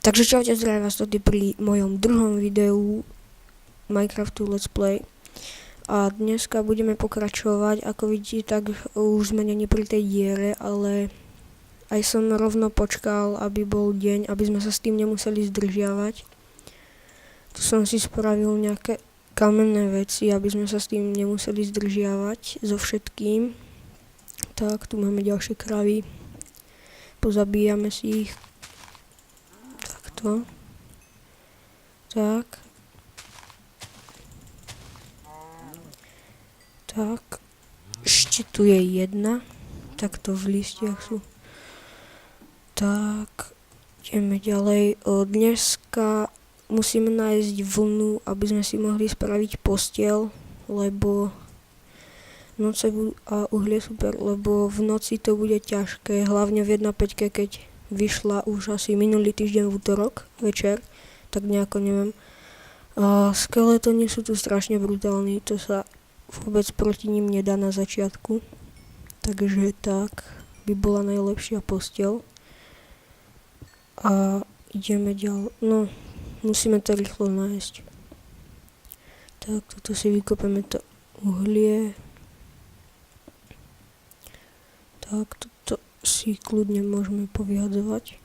Takže čaute, zdravím vás tady pri mojom druhom videu Minecraftu Let's Play. A dneska budeme pokračovať, ako vidíte, tak už sme není pri tej diere, ale aj som rovno počkal, aby bol deň, aby sme sa s tým nemuseli zdržiavať. Tu som si spravil nejaké kamenné veci, aby sme sa s tým nemuseli zdržiavať so všetkým. Tak, tu máme ďalšie kravy. Pozabíjame si ich. Takto. Tak. Tak. Ešte tu je jedna. Takto v listiach sú. Tak. Ideme ďalej. Dneska musíme nájsť vlnu, aby sme si mohli spraviť posteľ, lebo noce a uhlie super, lebo v noci to bude ťažké, hlavne v 1.5, keď vyšla už asi minulý týždeň v útorok večer, tak nejako neviem. A skeletoni sú tu strašne brutálni, to sa vôbec proti ním nedá na začiatku. Takže tak by bola najlepšia posteľ. A ideme ďalej, no musíme to rýchlo nájsť. Tak, toto si vykopeme to uhlie. Tak, toto si kľudne môžeme povyhadzovať.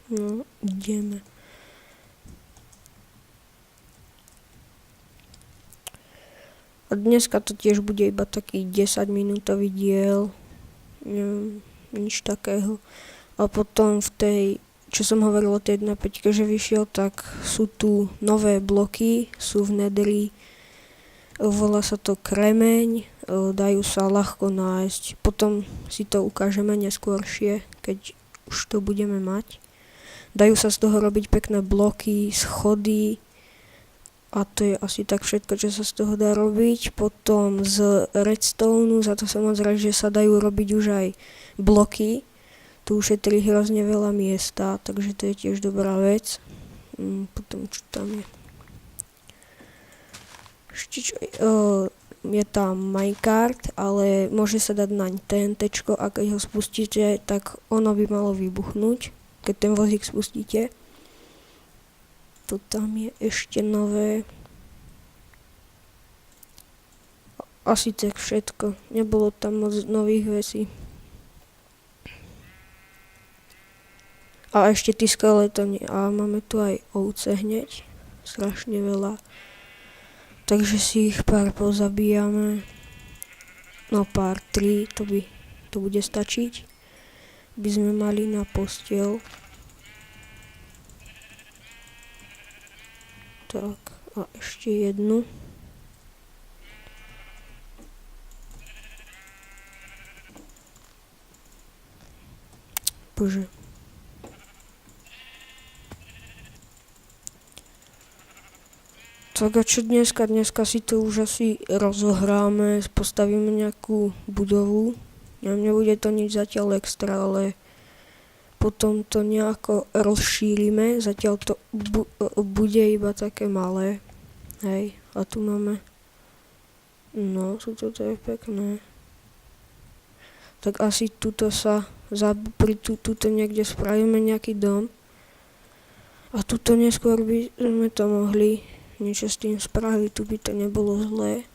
No, ideme. A dneska to tiež bude iba taký 10-minútový diel. Neviem, nič takého. A potom v tej, čo som hovoril o tej 1.5, že vyšiel, tak sú tu nové bloky, sú v nederi. Volá sa to kremeň, dajú sa ľahko nájsť, potom si to ukážeme neskôršie, keď už to budeme mať. Dajú sa z toho robiť pekné bloky, schody a to je asi tak všetko, čo sa z toho dá robiť. Potom z redstone, za to som moc rád, že sa dajú robiť už aj bloky, tu ušetrí hrozne veľa miesta, takže to je tiež dobrá vec. Potom čo tam je? Je tam minecart, ale môže sa dať naň TNTčko a keď ho spustíte, tak ono by malo vybuchnúť, keď ten vozík spustíte. To tam je ešte nové. Asi tak všetko, nebolo tam moc nových vecí. A ešte tí skeletoni, a máme tu aj ovce hneď, strašne veľa. Takže si ich pár pozabíjame. No pár, 3, to bude stačiť. By sme mali na posteľ. Tak, a ešte jednu. Bože. Tak a čo dneska? Dneska si to už asi rozohráme, postavíme nejakú budovu. Nebude to nič zatiaľ extra, ale potom to nejako rozšírime. Zatiaľ to bude iba také malé. Hej, a tu máme... No, toto je pekné. Tak asi tuto sa tuto niekde spravíme nejaký dom. A tuto neskôr by sme to mohli niečo s tým spraviť, tu by to nebolo zlé.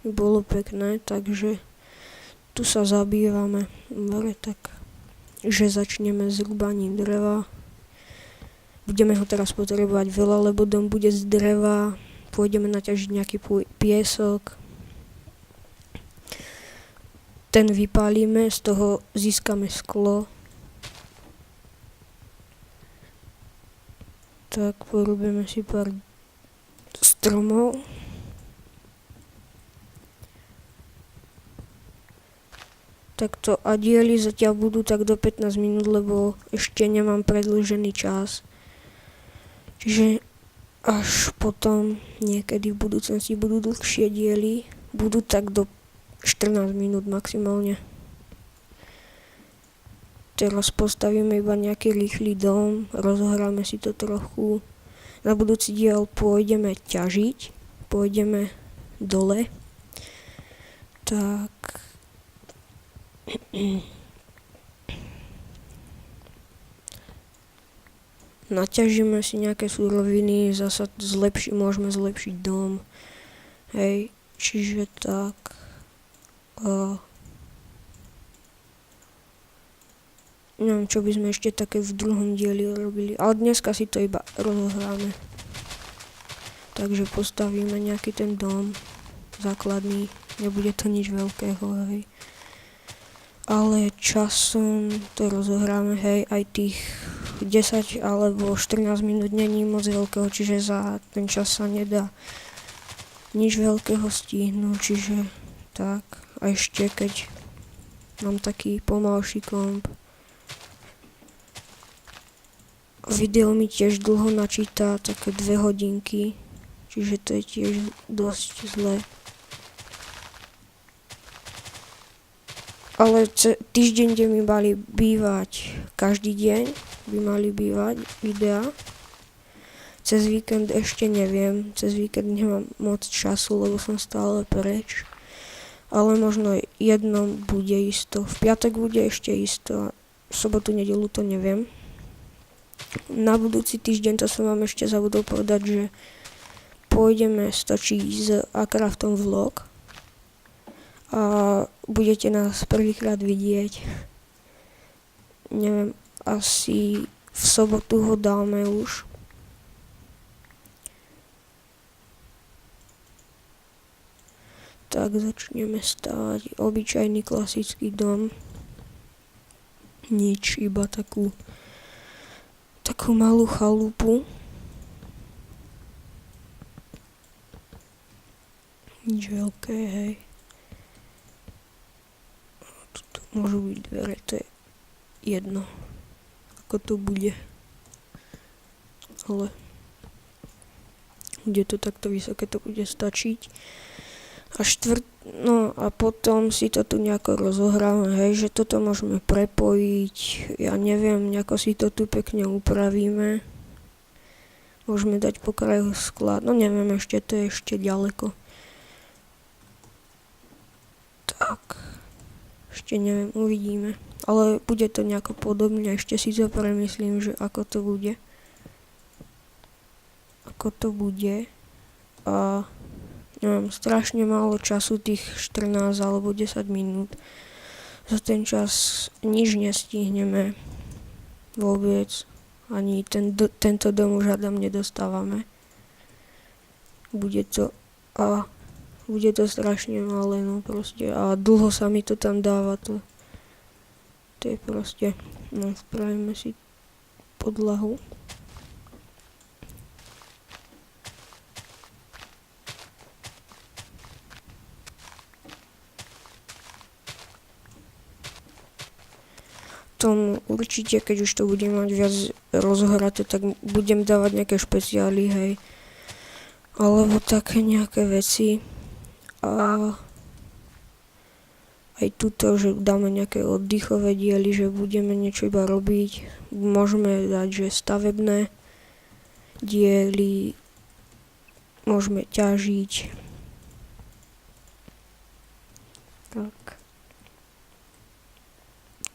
Bolo pekné, takže tu sa zabývame. Dobre, tak, že začneme s rúbaním dreva. Budeme ho teraz potrebovať veľa, lebo dom bude z dreva. Pôjdeme naťažiť nejaký piesok. Ten vypálime, z toho získame sklo. Tak porúbeme si pár stromov. Takto a diely zatiaľ budú tak do 15 minút, lebo ešte nemám predĺžený čas. Čiže až potom niekedy v budúcnosti budú dlhšie diely, budú tak do 14 minút maximálne. Teraz postavíme iba nejaký rýchly dom, rozohráme si to trochu. Na budúci diel pôjdeme ťažiť, pôjdeme dole. Tak naťažíme si nejaké suroviny, zasa môžeme zlepšiť dom. Hej, čiže tak. Neviem, čo by sme ešte také v druhom dieli robili, ale dneska si to iba rozohráme. Takže postavíme nejaký ten dom základný, nebude to nič veľkého, hej. Ale časom to rozohráme, hej, aj tých 10 alebo 14 minút není moc veľkého, čiže za ten čas sa nedá nič veľkého stihnúť, čiže tak. A ešte keď mám taký pomalší komp, video mi tiež dlho načíta, také 2 hodinky, čiže to je tiež dosť zlé. Ale týždeň, kde mi mali bývať, každý deň by mali bývať videá. Cez víkend ešte neviem, cez víkend nemám moc času, lebo som stále preč. Ale možno jedno bude isto, v piatok bude ešte isto, v sobotu, nedeľu to neviem. Na budúci týždeň, to som vám ešte zabudol povedať, že pôjdeme stočiť s Akraftom vlog a budete nás prvýkrát vidieť. Neviem, asi v sobotu ho dáme už. Tak začneme stavať obyčajný klasický dom. Nič, iba takú malú chalupu. Nič veľké, hej. Tuto môžu byť dvere, to je jedno, ako to bude. Ale bude to takto vysoké, to bude stačiť. A potom si to tu nejako rozohráme, hej, že toto môžeme prepojiť, ja neviem, nejako si to tu pekne upravíme. Môžeme dať po kraju sklad, no neviem, ešte to je ešte ďaleko. Tak, ešte neviem, uvidíme. Ale bude to nejako podobne, ešte si to premyslím, že ako to bude. A neviem, strašne málo času, tých 14 alebo 10 minút. Za ten čas nič nestihneme vôbec. Ani tento dom už hádam nedostávame. Bude to strašne malé, no proste. A dlho sa mi to tam dáva, to je proste. No, spravíme si podlahu. Tom určite, keď už to budem mať viac rozhraté, tak budem dávať nejaké špeciály, hej. Alebo také nejaké veci. A aj tuto, že dáme nejaké oddychové diely, že budeme niečo iba robiť. Môžeme dať, že stavebné diely, môžeme ťažiť. Tak.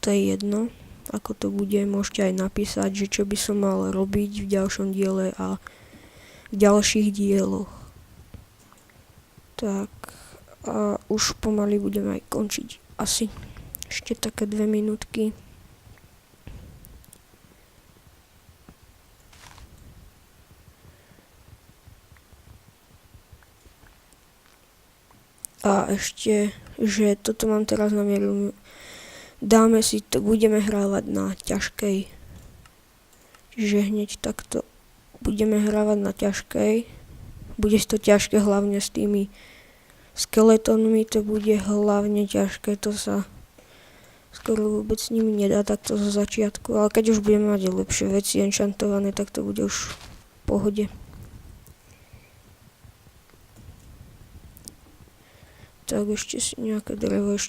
To je jedno, ako to bude, môžete aj napísať, že čo by som mal robiť v ďalšom diele a v ďalších dieloch. Tak, a už pomaly budeme aj končiť. Asi ešte také 2 minútky. A ešte, že toto mám teraz na mieru. Budeme hrávať na ťažkej. Čiže hneď takto budeme hrávať na ťažkej. Bude to ťažké hlavne s tými skeletónmi, to bude hlavne ťažké, to sa skoro vôbec s nimi nedá takto zo začiatku, ale keď už budeme mať lepšie veci enchantované, tak to bude už v pohode. Tak ešte si nejaké drevo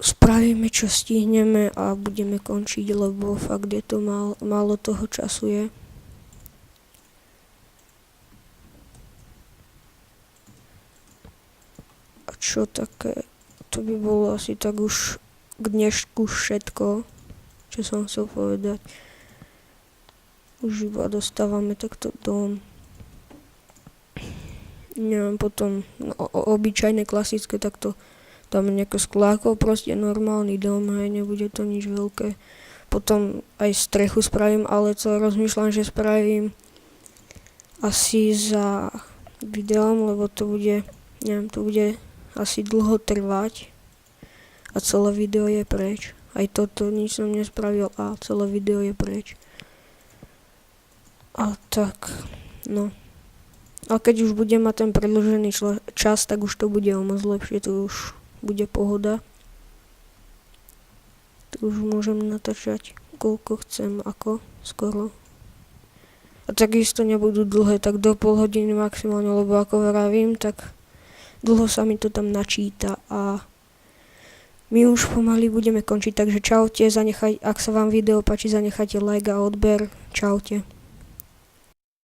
spravíme, čo stihneme a budeme končiť, lebo fakt je to málo toho času je. A čo také, to by bolo asi tak už k dnešku všetko, čo som chcel povedať. Už iba dostávame takto dom. Neviem, potom obyčajné, klasické, takto tam nejaké sklákov, proste normálny dom, hej, nebude to nič veľké. Potom aj strechu spravím, ale to rozmýšľam, že spravím asi za videom, lebo to bude, neviem, to bude asi dlho trvať a celé video je preč. Aj toto nič som nespravil a celé video je preč. A tak, no. A keď už budem mať ten predĺžený čas, tak už to bude o moc lepšie, to už bude pohoda. To už môžem natáčať koľko chcem, ako skoro. A takisto nebudú dlhé, tak do pol hodiny maximálne, lebo ako vravím, tak dlho sa mi to tam načíta a my už pomaly budeme končiť, takže čaute, ak sa vám video páči, zanechajte like a odber, čaute.